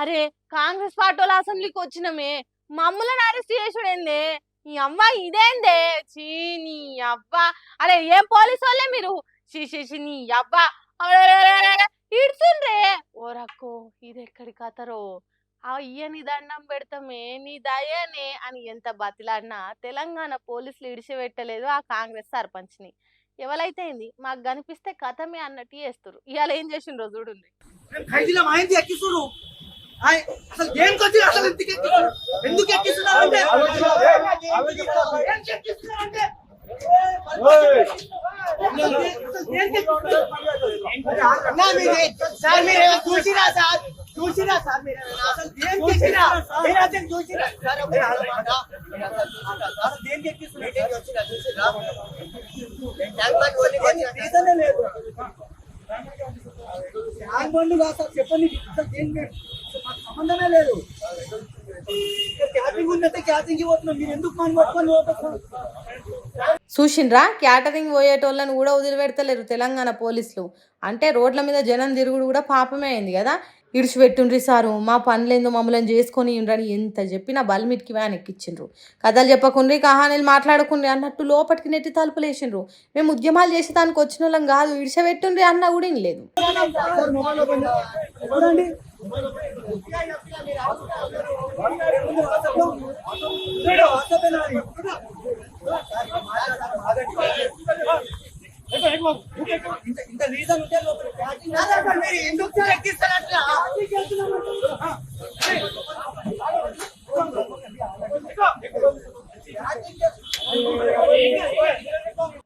అరే కాంగ్రెస్ పార్టీ వాళ్ళ అసెంబ్లీకి వచ్చినమే మమ్మల్ని అరెస్ట్ చేసుడేందే ఈ అవ్వ ఇదేందే చీ నీ అవ్వ అరే ఏం పోలీసు వాళ్ళే మీరు చీ నీ అవ్వ ఇడ్చుండ్రే ఓరక్కో ఇది ఎక్కడి కథరో అయ్యని దండం పెడతామే నీ దయనే అని ఎంత బతిలాడినా తెలంగాణ పోలీసులు ఇడిచిపెట్టలేదు ఆ కాంగ్రెస్ సర్పంచ్ని. ఎవరైతే ఏంది మాకు కనిపిస్తే కథమే అన్నట్టు చేస్తారు. ఇవాళ ఏం చేసిండ్రో చూడుంది. అసలు దేనికొచ్చి అసలు ఎందుకు ఎక్కిస్తున్నారంటే సార్ మీరు చూసిరా సార్ చూసిరా సార్ మీరు అసలు దేనికి ఎక్కినా చూసిరా సార్ దేనికి ఎక్కిస్తున్నా చూసిరా లేదు బండి కాదు సార్ చెప్పండి సంబంధమే లేదు. క్యాటరింగ్ ఉందంటే క్యాటరింగ్ పోతున్నాం మీరు ఎందుకు పని పట్టుకొని పోతారు? చూసిండ్రా క్యాటరింగ్ పోయేటోళ్ళని కూడా వదిలిపెడతలేరు తెలంగాణ పోలీసులు. అంటే రోడ్ల మీద జనం తిరుగుడు కూడా పాపమే అయింది కదా. ఇడిచిపెట్టుండ్రి సారు మా పనులేందో మమ్మల్ని చేసుకొని ఉండని ఎంత చెప్పినా బల్మిట్కి వ్యాన్ ఎక్కించిండ్రు. కథలు చెప్పకుండ్రి కహానీలు మాట్లాడకుండ్రి అన్నట్టు లోపలికి నెట్టి తలుపులు వేసిండ్రు. మేము ఉద్యమాలు చేసేదానికి వచ్చిన వాళ్ళం కాదు ఇడిచిపెట్టుండ్రి అన్నా కూడా ఏం లేదు. ఇంత రీజన్ ఉంటే ఎందుకు ఎక్కిస్తారట్లా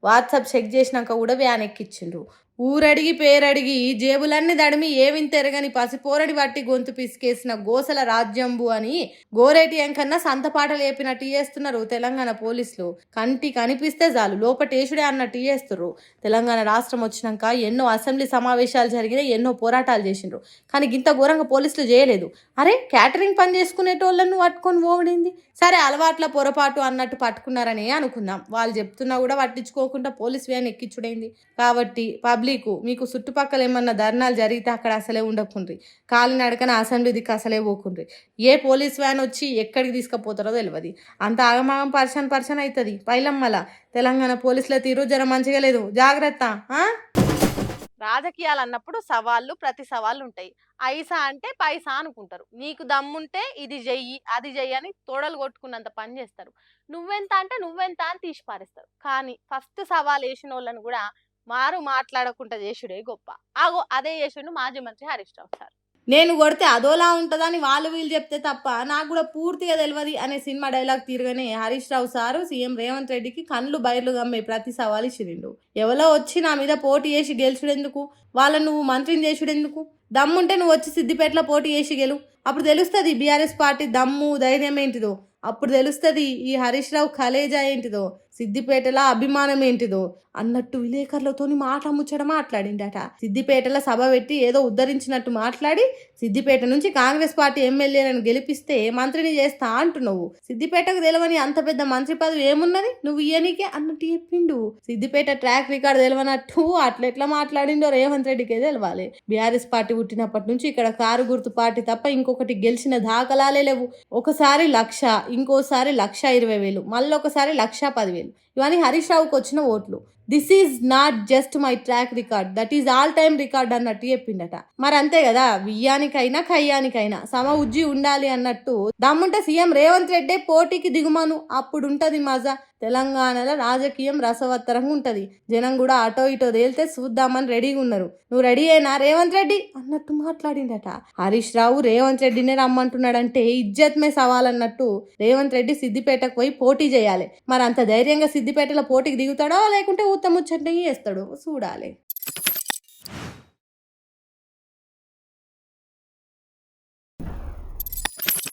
వాట్సాప్ చెక్ చేసినాక కూడా వ్యాన్ ఎక్కించిండ్రు. ఊరడిగి పేరడిగి జేబులన్నీ దడిమి ఏవింత ఎరగని పసిపోరడి బట్టి గొంతు పిసికేసిన గోసల రాజ్యంబు అని గోరేటి ఎంకన్నా సంతపాటలు లేపినట్టు చేస్తున్నారు తెలంగాణ పోలీసులు. కంటి కనిపిస్తే చాలు లోపటేసుడే అన్నట్టు చేస్తున్నారు. తెలంగాణ రాష్ట్రం వచ్చినాక ఎన్నో అసెంబ్లీ సమావేశాలు జరిగినాయి, ఎన్నో పోరాటాలు చేసిండ్రు. కానీ ఇంత ఘోరంగా పోలీసులు చేయలేదు. అరే క్యాటరింగ్ పని చేసుకునేటోళ్ళను పట్టుకొని పోవడింది. సరే అలవాట్ల పొరపాటు అన్నట్టు పట్టుకున్నారని అనుకుందాం. వాళ్ళు చెప్తున్నా కూడా పట్టించుకోకుండా పోలీస్ వ్యాన్ ఎక్కించుడైంది. కాబట్టి పబ్లిక్ మీకు చుట్టుపక్కల ఏమన్నా ధర్నాలు జరిగితే అక్కడ అసలే ఉండకుండ్రి. కాలినడకన అసెంబ్లీ దిక్కు అసలే పోకుండ్రి. ఏ పోలీస్ వ్యాన్ వచ్చి ఎక్కడికి తీసుకుపోతారో తెలియదు. అంత ఆగమాగం పర్సన్ అవుతుంది. పైలమ్మల తెలంగాణ పోలీసుల తీరు జర మంచిగా లేదు, జాగ్రత్త. రాజకీయాలు అన్నప్పుడు సవాళ్ళు ప్రతి సవాళ్ళు ఉంటాయి. ఐసా అంటే పైసా అనుకుంటారు. నీకు దమ్ముంటే ఇది చెయ్యి అది చెయ్యి అని తోడలు కొట్టుకున్నంత పని చేస్తారు. నువ్వెంత అంటే నువ్వెంత అని తీసి పారేస్తారు. కానీ ఫస్ట్ సవాల్ వేసిన వాళ్ళని కూడా మాట్లాడకుండా చేసుడే గొప్ప. అదే చేసిండు మాజీ మంత్రి హరీష్ రావు సార్. నేను కొడితే అదోలా ఉంటుందని వాళ్ళు వీళ్ళు చెప్తే తప్ప నాకు కూడా పూర్తిగా తెలియదు అనే cinema dialogue తీరుగానే Harish Rao sir CM Revanth రెడ్డికి కళ్ళు బయర్లు గమ్మే ప్రతి సవాలు ఇచ్చిరిండు. ఎవరో వచ్చి నా మీద పోటీ చేసి గెలుచుడెందుకు, వాళ్ళని నువ్వు మంత్రిని చేసుడెందుకు? దమ్ముంటే నువ్వు వచ్చి సిద్దిపేటలో పోటీ చేసి గెలు. అప్పుడు తెలుస్తుంది బీఆర్ఎస్ పార్టీ దమ్ము ధైర్యం ఏంటిదో. అప్పుడు తెలుస్తుంది ఈ హరీష్ రావు కలేజా ఏంటిదో, సిద్దిపేటల అభిమానం ఏంటిదో అన్నట్టు విలేకరులతో మాట ముచ్చట మాట్లాడిండట. సిద్దిపేటలో సభ పెట్టి ఏదో ఉద్ధరించినట్టు మాట్లాడి సిద్దిపేట నుంచి కాంగ్రెస్ పార్టీ ఎమ్మెల్యేలను గెలిపిస్తే మంత్రిని చేస్తా అంటున్నావు. సిద్దిపేటకు తెలవని అంత పెద్ద మంత్రి పదవి ఏమున్నది నువ్వు ఇయ్యనికే అన్నట్టు చెప్పిండు. సిద్దిపేట ట్రాక్ రికార్డు తెలవనట్టు అట్లెట్లా మాట్లాడిండో రేవంత్ రెడ్డికే తెలవాలి. బీఆర్ఎస్ పార్టీ పుట్టినప్పటి నుంచి ఇక్కడ కారు గుర్తు పార్టీ తప్ప ఇంకొకటి గెలిచిన దాఖలాలే లేవు. ఒకసారి 1,00,000, ఇంకోసారి 1,20,000, మళ్ళొకసారి 1,10,000. ఇవన్నీ హరీష్ రావుకి వచ్చిన ఓట్లు. This is not just my track record, that is all time record అన్నట్టు చెప్పిండట. మరి అంతే కదా, వియ్యానికైనా కయ్యానికైనా సమ ఉజ్జి ఉండాలి అన్నట్టు దమ్ముంటే సీఎం రేవంత్ రెడ్డి పోటీకి దిగుమాను, అప్పుడుంటది మజా. తెలంగాణలో రాజకీయం రసవత్తరంగా ఉంటది. జనం కూడా అటో ఇటో తేలితే చూద్దామని రెడీగా ఉన్నారు. నువ్వు రెడీ అయినా రేవంత్ రెడ్డి అన్నట్టు మాట్లాడిండట. హరీష్ రావు రేవంత్ రెడ్డినే రమ్మంటున్నాడంటే ఇజ్జత్మే సవాల్ అన్నట్టు రేవంత్ రెడ్డి సిద్దిపేటకు పోయి పోటీ చేయాలి. మరి అంత ధైర్యంగా సిద్దిపేటలో పోటీకి దిగుతాడో లేకుంటే ఉత్తముచ్చంటే చేస్తాడో చూడాలి.